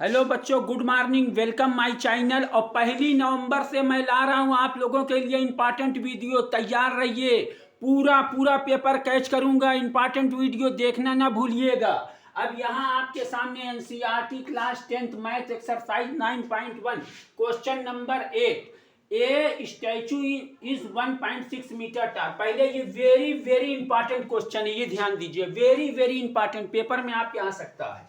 Hello बच्चों, good morning, welcome my channel. और 1 नवंबर से मैं ला रहा हूं आप लोगों के लिए इंपॉर्टेंट वीडियो। तैयार रहिए, पूरा पूरा पेपर कैच करूंगा। इंपॉर्टेंट वीडियो देखना ना भूलिएगा। अब यहाँ आपके सामने NCERT class 10th math exercise 9.1 question number 8। A statue is 1.6 metre tall. पहले ये वेरी वेरी इंपॉर्टेंट क्वेश्चन है, ये ध्यान दीजिए। वेरी वेरी इंपॉर्टेंट, पेपर में आपके आ सकता है।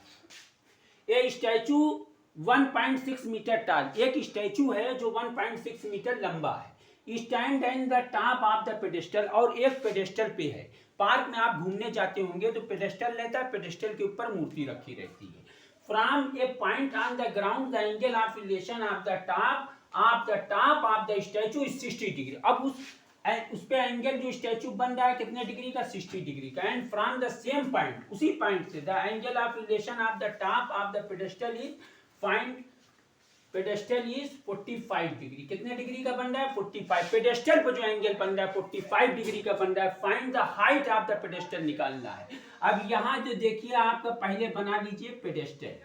ए स्टैचू 1.6 मीटर टॉल, एक स्टैचू है जो 1.6 मीटर लंबा है। Stand and the top of the pedestal, और एक पेडेस्टल पे है। पार्क में आप घूमने जाते होंगे तो पेडेस्टल रहता है, पेडेस्टल के ऊपर मूर्ति रखी रहती है। From A point on the ground the angle of elevation of the top of the statue is 60 degree. अब उस पे एंगल जो स्टैचू बन रहा है कितने डिग्री का, 60 डिग्री का। And from the same point, उसी पॉइंट से the angle of elevation of the top of the pedestal is find pedestal is 45 degree. कितने डिग्री का बन रहा है, 45। पेडेस्टल पर जो एंगल बन रहा है 45 डिग्री का बन रहा है। Find the height of the pedestal निकालना है। अब यहाँ जो देखिए आपका, पहले बना लीजिए पेडेस्टल।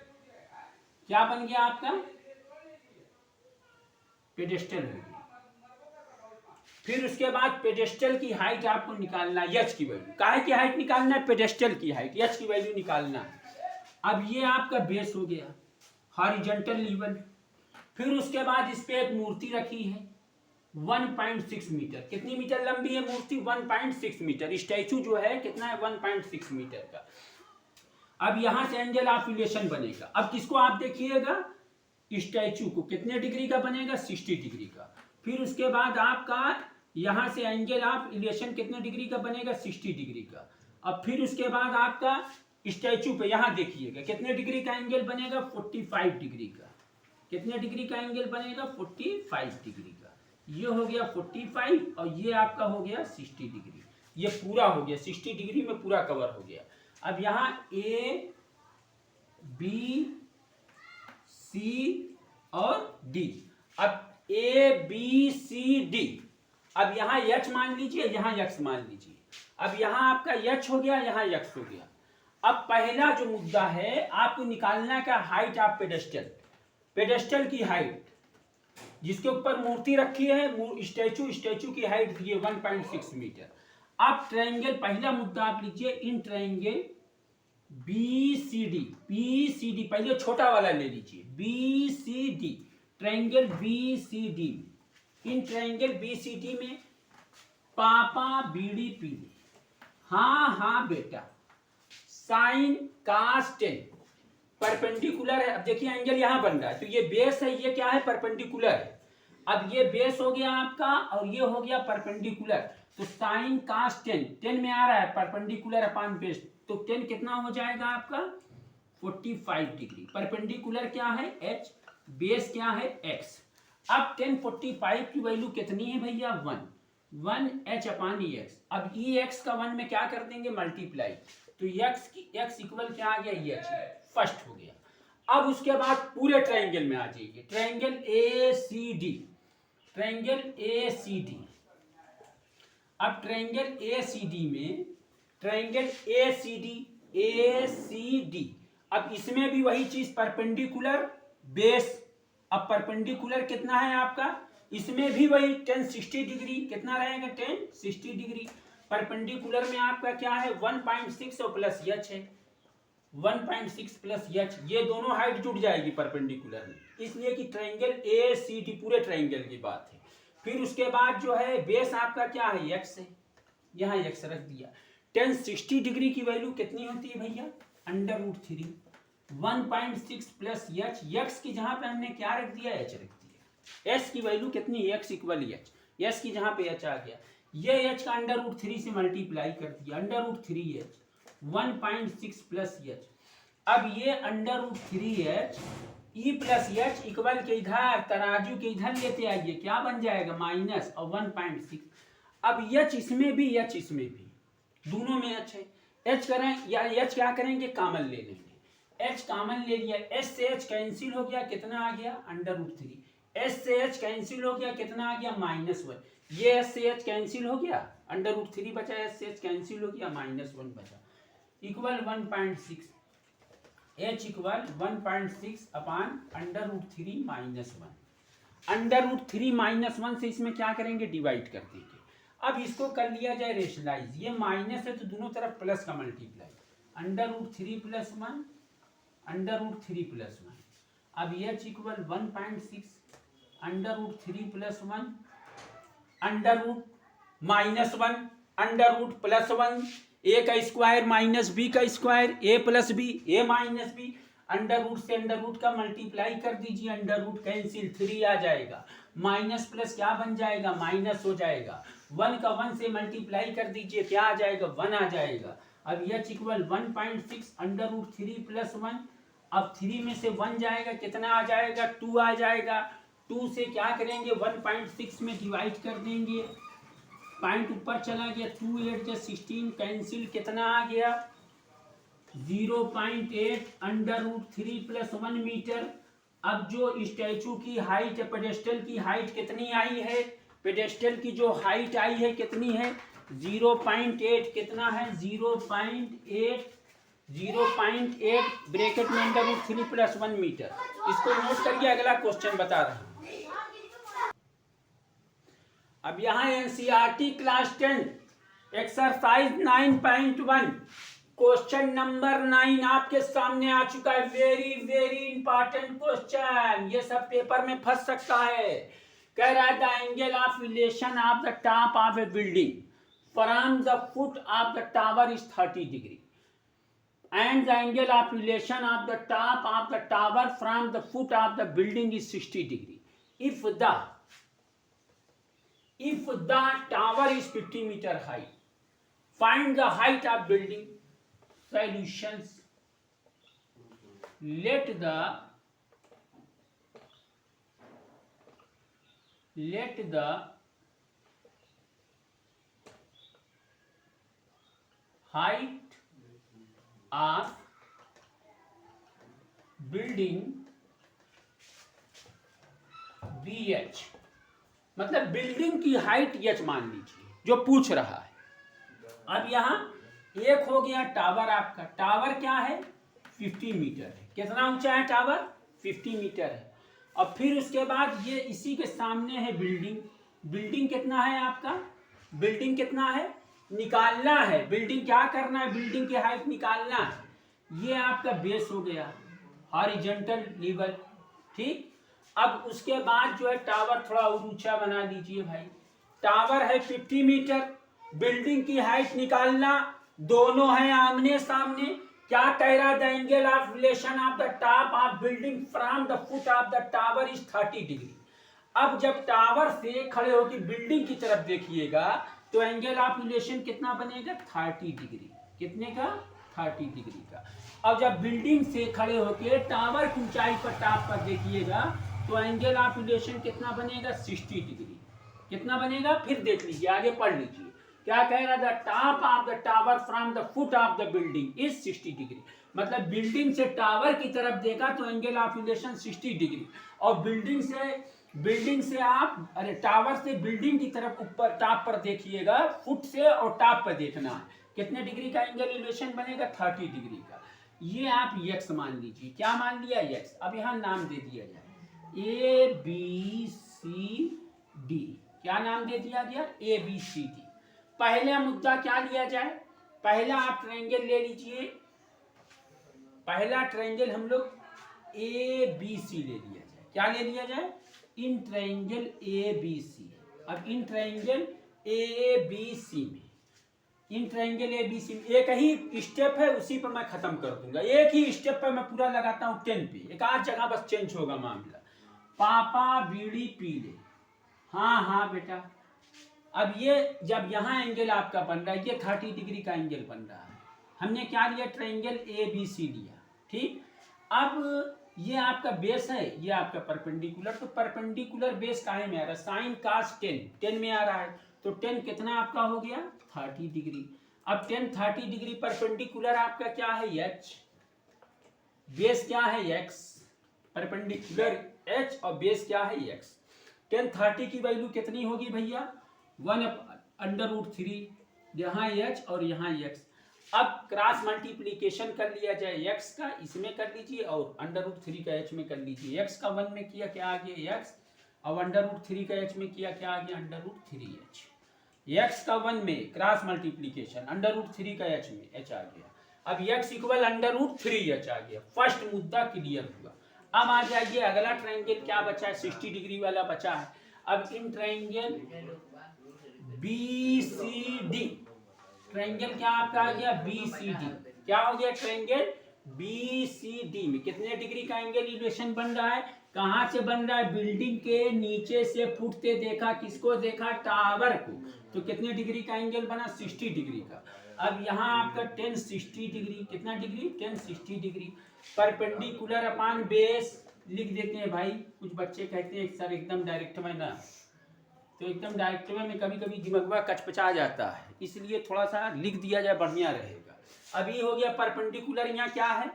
क्या बन गया आपका, पेडेस्टल हो गया। फिर उसके बाद पेडेस्टल की हाइट आपको निकालना है, एच की वैल्यू। काहे की हाइट निकालना है, पेडेस्टल की हाइट, एच की वैल्यू निकालना है। अब ये आपका बेस हो गया, हॉरिजॉन्टल लेवल। फिर उसके बाद इस पे एक मूर्ति रखी है 1.6 मीटर। कितनी मीटर लंबी है मूर्ति, 1.6 मीटर। स्टैचू जो है कितना है, 1.6 मीटर का। अब यहां से एंगल ऑफ इलेवेशन बनेगा। अब किसको आप देखिएगा, स्टैचू को कितने डिग्री का बनेगा, 60 डिग्री का। फिर उसके बाद आपका यहां से एंगल ऑफ इलेवेशन कितने डिग्री का बनेगा, 60 डिग्री का। अब फिर उसके बाद आपका स्टैचू पे यहां देखिएगा कितने डिग्री का एंगल बनेगा, 45 डिग्री का। कितने डिग्री का एंगल बनेगा, 45 डिग्री का। ये हो गया 45 और ये आपका हो गया 60 डिग्री। ये पूरा हो गया, 60 डिग्री में पूरा कवर हो गया। अब यहाँ ए बी सी और डी। अब ए बी सी डी, अब यहाँ एच मान लीजिए, यहाँ एक्स मान लीजिए। अब यहाँ आपका एच हो गया, यहाँ एक्स हो गया। अब पहला जो मुद्दा है आपको निकालना का हाइट ऑफ पेडेस्टल। पेडेस्टल की हाइट, जिसके ऊपर मूर्ति रखी है, स्टैचू की हाइट दी है 1.6 मीटर। अब ट्रायंगल, पहला मुद्दा आप लीजिए, इन ट्रायंगल BCD, पहले छोटा वाला ले लीजिए, BCD, triangle BCD। In triangle BCD में पापा बीड़ी पीले, हाँ हाँ बेटा, साइन कास 10 परपेंडिकुलर है। अब देखिए एंगल यहां बन रहा है, तो ये बेस है, ये क्या है, परपेंडिकुलर है। अब ये बेस हो गया आपका और ये हो गया परपेंडिकुलर। तो साइन कास 10 में आ रहा है, परपेंडिकुलर अपॉन बेस, तो 10 कितना हो जाएगा आपका, 45 डिग्री। परपेंडिकुलर क्या है, h, बेस क्या है, x। अब 10 45 की वैल्यू कितनी है भैया, 1 h अपॉन ex। अब ex का 1 में क्या कर देंगे, मल्टीप्लाई, तो x इक्वल क्या आ गया, h, फर्स्ट हो गया। अब उसके बाद पूरे ट्रायंगल में आ जाइए, ट्रायंगल ACD, ट्रायंगल ACD। अब ट्रायंगल ACD में, ट्रायंगल ACD, अब इसमें भी वही चीज, परपेंडिकुलर बेस। अब परपेंडिकुलर कितना है आपका, इसमें भी वही 10 60 डिग्री, कितना रहेगा, 10 60 डिग्री। परपेंडिकुलर में आपका क्या है, 1.6 और प्लस एच है, 1.6 प्लस एच, ये दोनों हाइट जुड़ जाएगी परपेंडिकुलर में, इसलिए कि ट्रायंगल ACD पूरे ट्रायंगल की बात है। फिर उसके बाद जो है बेस आपका क्या है, एक्स है, यहाँ एक्स रख दिया। 10 60 डिग्री की वैल्यू कितनी होती है भैया, √3, 1.6 प्लस एच, एक्स की जहां पे हमने क्या रख दिया, एच रख दिया। एस की वैल्यू कितनी, एक्स इक्वल एच, एस की जहां पे एच आ गया, ये एच का √3 से मल्टीप्लाई कर दिया, √3h, 1.6 प्लस एच। अब ये √3h E plus H equal के इधर तराजू के इधर लेते आइए, क्या बन जाएगा, माइनस और 1.6। अब एच इसमें भी, एच इसमें भी, दोनों में एच है। एच करें या एच क्या करेंगे, कॉमन ले लेंगे। एच कॉमन ले लिया, एच से एच कैंसिल हो गया, कितना आ गया, √3। एच से एच कैंसिल हो गया, कितना आ गया, -1। ये एच से एच कैंसिल हो गया, √3 बचा, एच से एच कैंसिल हो गया, -1 बचा, इक्वल 1.6। h इक्वल 1.6 अपान √3 माइनस 1। √3 - 1 से इसमें क्या करेंगे, डिवाइड कर देंगे। अब इसको कर लिया जाए रेशनलाइज, ये माइनस है तो दोनों तरफ प्लस का मल्टीप्लाई, √3 + 1 √3 + 1। अब h इक्वल 1.6 √3 + 1 √-1 √+1, a का स्क्वायर माइनस b का square, a + b a - b, under से अंडर रूट का मल्टीप्लाई कर दीजिए, अंडर रूट कैंसिल 3 आ जाएगा, माइनस प्लस क्या बन जाएगा, माइनस हो जाएगा। 1 का 1 से मल्टीप्लाई कर दीजिए, क्या आ जाएगा, 1 आ जाएगा। अब h इक्वल 1.6 √3 + 1, अब 3 में से 1 जाएगा, कितना आ जाएगा, 2 आ जाएगा। 2 से क्या करेंगे, 1.6 में डिवाइड कर देंगे, पॉइंट ऊपर चला गया, 2 8 16 कैंसिल, कितना आ गया, 0.8 √3 + 1 मीटर। अब जो स्टैचू की हाइट है, पेडेस्टल की हाइट कितनी आई है, पेडेस्टल की जो हाइट आई है कितनी है, 0.8, कितना है, 0.8 ब्रैकेट में √3 + 1 मीटर। इसको नोट करिए, अगला क्वेश्चन बता रहा हूं। अब यहाँ NCERT class 10 exercise 9.1 question number 9 आपके सामने आ चुका है। वेरी वेरी इंपॉर्टेंट क्वेश्चन, ये सब पेपर में फंस सकता है। कह रहा है the angle of relation of the top of A building from the foot of the tower is 30 degree and the angle of relation of the top of the tower from the foot of the building is 60 degree. If the tower is 50 meter high, find the height of building. Solutions. Let the height of building BH, मतलब building की height h मान लीजिए, जो पूछ रहा है। अब यहाँ एक हो गया टावर, आपका टावर क्या है, 50 मीटर है। कितना ऊंचा है टावर, 50 मीटर है। और फिर उसके बाद ये इसी के सामने है बिल्डिंग, बिल्डिंग कितना है आपका, बिल्डिंग कितना है, निकालना है, बिल्डिंग क्या करना है, बिल्डिंग की हाइट निकालना है। ये आपका बेस हो गया, हॉरिजॉन्टल लेवल, ठीक। अब उसके बाद जो है टावर थोड़ा और ऊंचा बना दीजिए भाई। टावर है 50 मीटर, बिल्डिंग की हाइट निकालना, दोनों है आमने सामने। क्या कह रहा है, the angle of relation of the top of building from the foot of the tower is 30 degree. अब जब टावर से खड़े होकर बिल्डिंग की तरफ देखिएगा तो एंगल ऑफ रिलेशन कितना बनेगा, 30 डिग्री। कितने का, 30 डिग्री का। अब जब बिल्डिंग से खड़े होकर टावर की ऊंचाई पर टॉप पर देखिएगा तो एंगल ऑफ रिलेशन कितना बनेगा, 60 डिग्री। कितना बनेगा, फिर देख लीजिए, आगे पढ़ लीजिए। क्या कह रहा था, top of the tower from the foot of the building is 60 degree. मतलब बिल्डिंग से टावर की तरफ देखा तो एंगल ऑफ रिलेशन 60 डिग्री। और बिल्डिंग से आप टावर से बिल्डिंग की तरफ ऊपर टॉप पर देखिएगा, फुट से और टॉप पर देखना है, कितने डिग्री का एंगल रिलेशन बनेगा, 30 डिग्री का। ये आप x मान लीजिए, क्या मान लिया, x। अब यहाँ नाम दे दिया जाए ABCD, क्या नाम दे दिया गया, ABCD। पहला मुद्दा क्या लिया जाए, पहला आप ट्रायंगल ले लीजिए, पहला ट्रायंगल हम लोग ABC ले लिया जाए। क्या ले लिया जाए, इन ट्रायंगल ABC। अब इन ट्रायंगल ABC में, इन ट्रायंगल ABC में एक ही स्टेप है, उसी पर मैं खत्म कर दूंगा। एक ही स्टेप पर मैं पूरा लगाता हूँ 10 पे, एक आध जगह बस चेंज होगा मामला। पापा बीड़ी पीले, हाँ हाँ बेटा। अब ये जब यहाँ एंगल आपका बन रहा है, ये 30 डिग्री का एंगल बन रहा है। हमने क्या लिया, ट्रायंगल ABC लिया, ठीक। अब ये आपका बेस है, ये आपका परपेंडिकुलर, तो परपेंडिकुलर बेस काहे में आ रहा है, साइन कास 10 में आ रहा है। तो 10 कितना आपका हो गया, 30 डिग्री। अब 10 30 डिग्री परपेंडिकुलर आपका क्या है, h, बेस क्या है, x, परपेंडिकुलर h और बेस क्या है, x। 10 30 की वैल्यू कितनी होगी भैया, 1/√3, यहाँ h और यहाँ x। अब क्रॉस मल्टीप्लीकेशन कर लिया जाए x का, इसमें कर लीजिए और √3 का h में कर लीजिए। x का 1 में किया क्या आ गया x, और √3 का h में किया क्या आ गया √3h। x का 1 में क्रॉस मल्टीप्लीकेशन √3 का h में h आ गया। अब x इक्वल √3h आ गया। फर्स्ट मुद्दा क्लियर हुआ। अब आ जाइए अगला ट्रायंगल क्या बचा है, 60 डिग्री वाला बचा है। अब इन ट्रायंगल BCD, ट्रायंगल क्या आपका आ गया BCD, क्या हो गया ट्रायंगल BCD में कितने डिग्री का एंगल इक्वेशन बन रहा है, कहां से बन रहा है, बिल्डिंग के नीचे से फुटते देखा, किसको देखा, टावर को, तो कितने डिग्री का एंगल बना 60 डिग्री का। अब यहाँ आपका 1060 डिग्री, कितना डिग्री 1060 डिग्री, परपेंडिकुलर अपान बेस लिख देते हैं भाई। कुछ बच्चे कहते हैं सर एकदम डायरेक्ट में ना, तो एकदम डायरेक्ट में कभी कभी दिमागवा कचपचा जाता है, इसलिए थोड़ा सा लिख दिया जाए बढ़िया रहेगा। अभी हो गया परपेंडिकुलर, यहाँ क्या है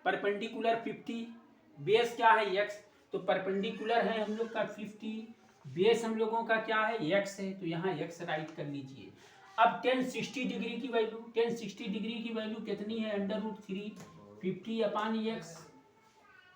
परपेंडिकुलर 50, बेस क्या है x, तो परपेंडिकुलर है हम लोग का 50, बेस हम लोगों का क्या है x है, तो यहाँ x राइट कर लीजिए। अब 1060 डिग्री की वैल्यू, 1060 डिग्री की वैल्यू कितनी है √3 50 अपान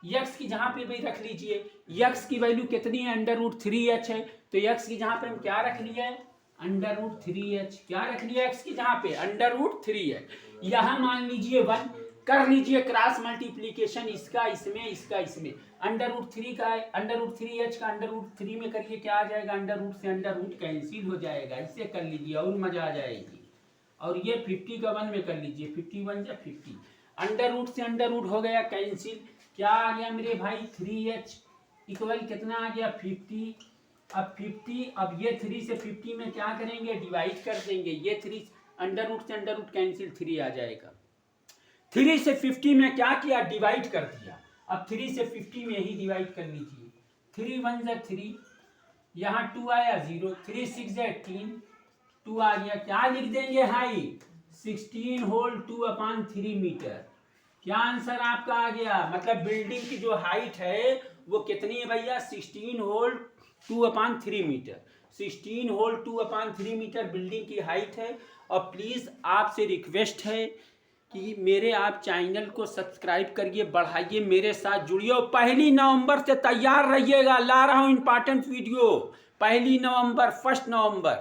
x की जहां पे भी रख लीजिए, x की वैल्यू कितनी है √3h है, तो x की जहां पे हम क्या रख लिया है √3h, क्या रख लिया x की जहां पे √3h। यहां मान लीजिए 1, कर लीजिए क्रॉस मल्टीप्लीकेशन, इसका इसमें इसका इसमें, √3 का √3h का √3 में करिए क्या आ जाएगा, अंडर से अंडर कैंसिल हो जाएगा, इससे कर लीजिए और मजा आ जाएगी। और ये 50 का 1 में कर लीजिए, 51 या 50, अंडर से अंडर हो गया कैंसिल, क्या आ गया मेरे भाई 3h इक्वल कितना आ गया 50। अब 50, अब ये 3 से 50 में क्या करेंगे डिवाइड कर देंगे, ये 3 अंडर से अंडर कैंसिल 3 आ जाएगा। 3 से 50 में क्या किया डिवाइड कर दिया, अब 3 से 50 में ही डिवाइड कर लीजिए, 3 1 जा 3, यहाँ 2 आया 0, 3 6 जा 18, 2 आ गया, क्या लिख देंगे हाई 16 होल 2 अपान 3 मीटर। क्या आंसर आपका आ गया, मतलब बिल्डिंग की जो हाइट है वो कितनी है भैया 16 होल 2 अपान 3 मीटर, 16 होल 2 अपान 3 मीटर बिल्डिंग की हाइट है। और प्लीज़ आपसे रिक्वेस्ट है कि मेरे आप चैनल को सब्सक्राइब करिए, बढ़ाइए, मेरे साथ जुड़िए और 1 नवंबर से तैयार रहिएगा, ला रहा हूँ इंपॉर्टेंट वीडियो 1 नवंबर 1 नवंबर।